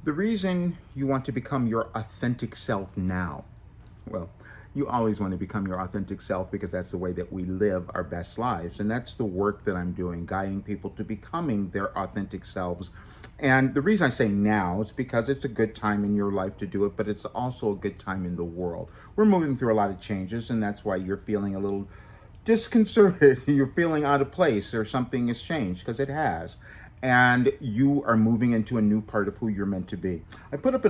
The reason you want to become your authentic self now, well, you always want to become your authentic self because that's the way that we live our best lives. And that's the work that I'm doing, guiding people to becoming their authentic selves. And the reason I say now is because it's a good time in your life to do it, but it's also a good time in the world. We're moving through a lot of changes, and that's why you're feeling a little disconcerted. You're feeling out of place or something has changed because it has. And you are moving into a new part of who you're meant to be. I put up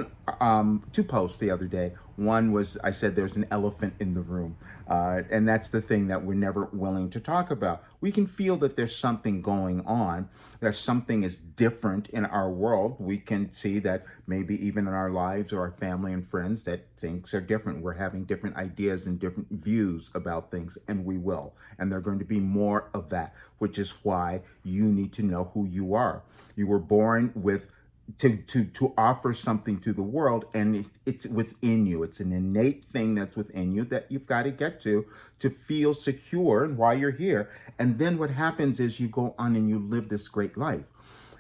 two posts the other day. One was I said there's an elephant in the room, and that's the thing that we're never willing to talk about. We can feel that there's something going on, that something is different in our world. We can see that maybe even in our lives or our family and friends that things are different. We're having different ideas and different views about things, and we will. And they're going to be more of that, which is why you need to know who you are. You were born with to offer something to the world, and it's within you. It's an innate thing that's within you that you've got to get to feel secure and why you're here. And then what happens is you go on and you live this great life.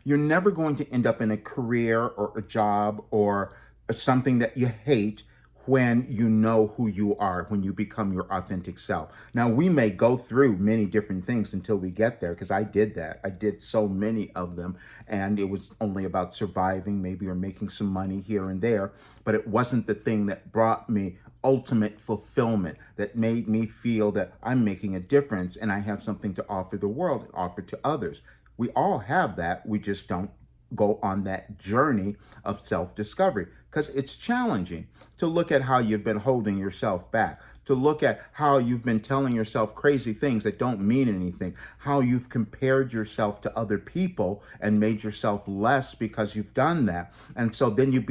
You're never going to end up in a career or a job or something that you hate when you know who you are, when you become your authentic self. Now, we may go through many different things until we get there, because I did that. I did so many of them, and it was only about surviving, maybe, or making some money here and there, but it wasn't the thing that brought me ultimate fulfillment, that made me feel that I'm making a difference and I have something to offer the world and offer to others. We all have that. We just don't go on that journey of self discovery because it's challenging to look at how you've been holding yourself back, to look at how you've been telling yourself crazy things that don't mean anything, how you've compared yourself to other people and made yourself less because you've done that. And so then you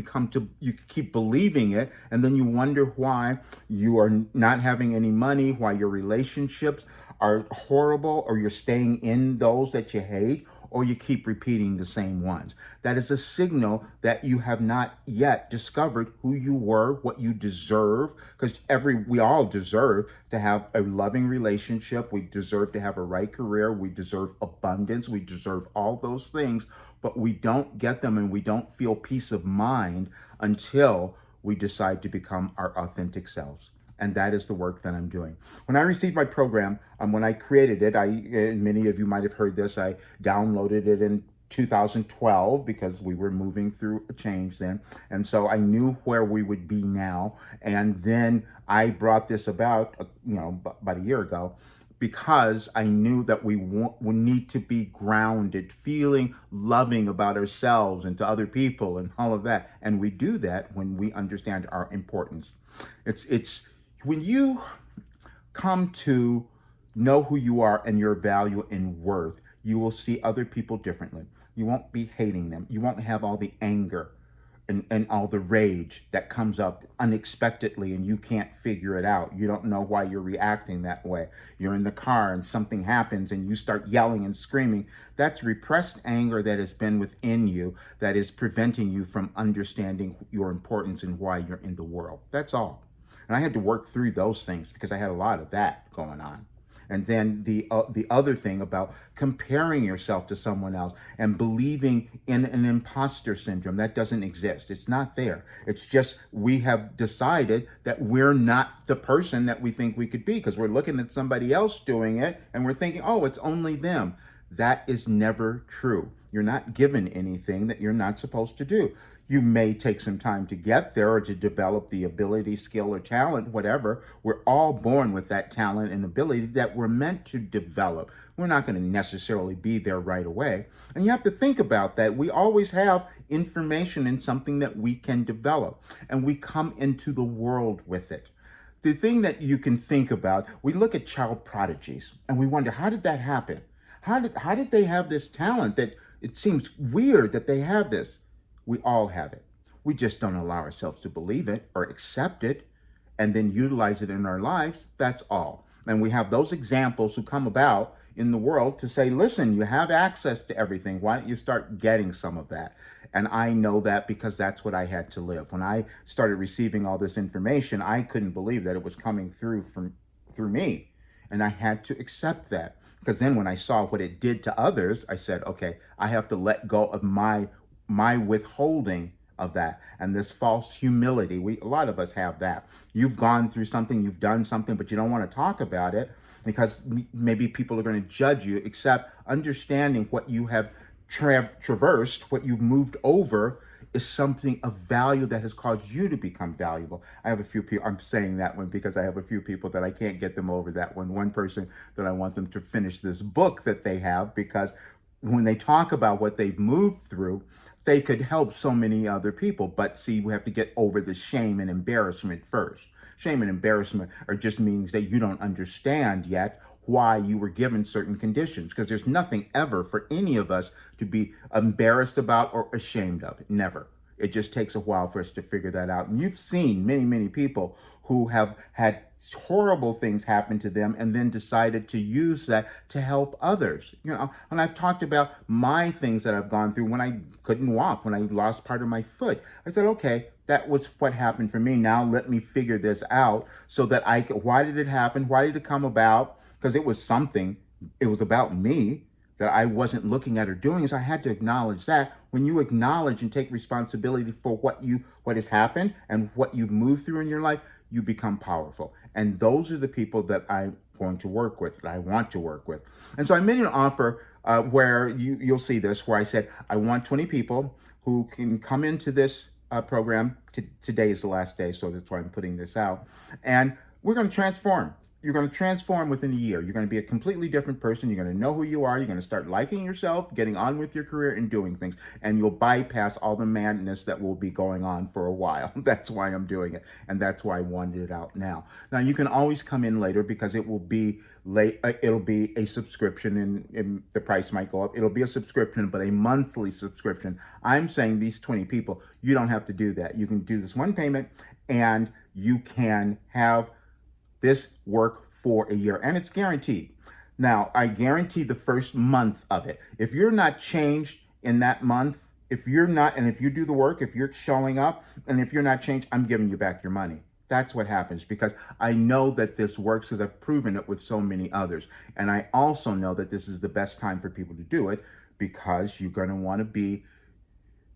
keep believing it, and then you wonder why you are not having any money, why your relationships are horrible, or you're staying in those that you hate, or you keep repeating the same ones. That is a signal that you have not yet discovered who you were, what you deserve, because we all deserve to have a loving relationship. We deserve to have a right career. We deserve abundance. We deserve all those things, but we don't get them and we don't feel peace of mind until we decide to become our authentic selves. And that is the work that I'm doing. When I received my program, when I created it, and many of you might have heard this, I downloaded it in 2012 because we were moving through a change then. And so I knew where we would be now. And then I brought this about, about a year ago, because I knew that we need to be grounded, feeling loving about ourselves and to other people and all of that. And we do that when we understand our importance. It's when you come to know who you are and your value and worth, you will see other people differently. You won't be hating them. You won't have all the anger and all the rage that comes up unexpectedly and you can't figure it out. You don't know why you're reacting that way. You're in the car and something happens and you start yelling and screaming. That's repressed anger that has been within you that is preventing you from understanding your importance and why you're in the world. That's all. And I had to work through those things because I had a lot of that going on. And then the other thing about comparing yourself to someone else and believing in an imposter syndrome, that doesn't exist. It's not there. It's just we have decided that we're not the person that we think we could be because we're looking at somebody else doing it and we're thinking, oh, it's only them. That is never true. You're not given anything that you're not supposed to do. You may take some time to get there or to develop the ability, skill, or talent, whatever. We're all born with that talent and ability that we're meant to develop. We're not going to necessarily be there right away. And you have to think about that. We always have information and something that we can develop, and we come into the world with it. The thing that you can think about, we look at child prodigies and we wonder, how did that happen? How did they have this talent that it seems weird that they have this? We all have it. We just don't allow ourselves to believe it or accept it and then utilize it in our lives. That's all. And we have those examples who come about in the world to say, listen, you have access to everything. Why don't you start getting some of that? And I know that because that's what I had to live. When I started receiving all this information, I couldn't believe that it was coming through me. And I had to accept that. Because then when I saw what it did to others, I said, okay, I have to let go of my withholding of that. And this false humility, a lot of us have that. You've gone through something, you've done something, but you don't want to talk about it because maybe people are going to judge you, except understanding what you have traversed, what you've moved over, is something of value that has caused you to become valuable. I have a few people, I'm saying that one because I have a few people that I can't get them over that one. One person that I want them to finish this book that they have, because when they talk about what they've moved through, they could help so many other people. But see, we have to get over the shame and embarrassment first. Shame and embarrassment are just means that you don't understand yet why you were given certain conditions, because there's nothing ever for any of us to be embarrassed about or ashamed of. Never. It just takes a while for us to figure that out. And you've seen many, many people who have had horrible things happen to them and then decided to use that to help others. And I've talked about my things that I've gone through when I couldn't walk, when I lost part of my foot. I said, okay, that was what happened for me. Now let me figure this out so that I could, why did it happen? Why did it come about? Because it was something, it was about me that I wasn't looking at or doing. So I had to acknowledge that. When you acknowledge and take responsibility for what has happened and what you've moved through in your life, you become powerful. And those are the people that I'm going to work with, that I want to work with. And so I made an offer where you'll see this, where I said, I want 20 people who can come into this program. Today is the last day, so that's why I'm putting this out. And we're going to transform. You're going to transform within a year. You're going to be a completely different person. You're going to know who you are. You're going to start liking yourself, getting on with your career and doing things. And you'll bypass all the madness that will be going on for a while. That's why I'm doing it. And that's why I wanted it out now. Now, you can always come in later because it will be late. It'll be a subscription and the price might go up. It'll be a subscription, but a monthly subscription. I'm saying these 20 people, you don't have to do that. You can do this one payment and you can have this work for a year, and it's guaranteed. Now, I guarantee the first month of it. If you're not changed in that month, if you do the work, if you're showing up, and if you're not changed, I'm giving you back your money. That's what happens, because I know that this works because I've proven it with so many others. And I also know that this is the best time for people to do it, because you're going to want to be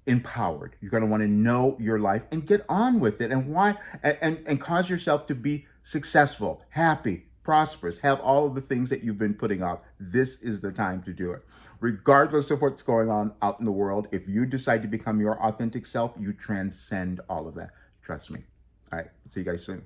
empowered. You're going to want to know your life and get on with it, and cause yourself to be successful, happy, prosperous, have all of the things that you've been putting off. This is the time to do it. Regardless of what's going on out in the world, if you decide to become your authentic self, you transcend all of that. Trust me. All right. See you guys soon.